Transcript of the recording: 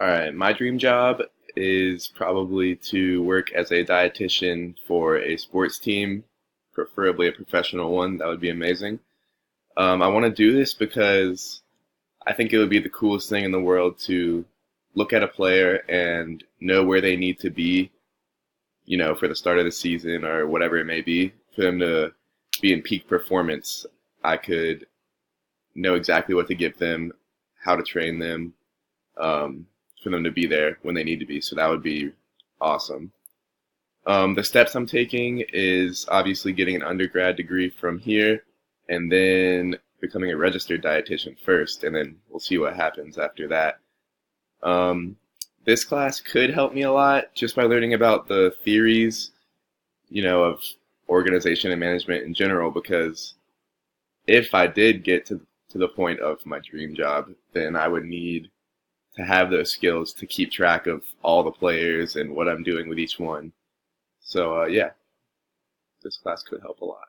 All right, my dream job is probably to work as a dietitian for a sports team, preferably a professional one. That would be amazing. I want to do this because I think it would be the coolest thing in the world to look at a player and know where they need to be, for the start of the season or whatever it may be, for them to be in peak performance. I could know exactly what to give them, how to train them, um, for them to be there when they need to be. So that would be awesome. The steps I'm taking is obviously getting an undergrad degree from here and then becoming a registered dietitian first, and then we'll see what happens after that. Um, this class could help me a lot just by learning about the theories, of organization and management in general, because if I did get to the point of my dream job, then I would need to have those skills to keep track of all the players and what I'm doing with each one. So, yeah, this class could help a lot.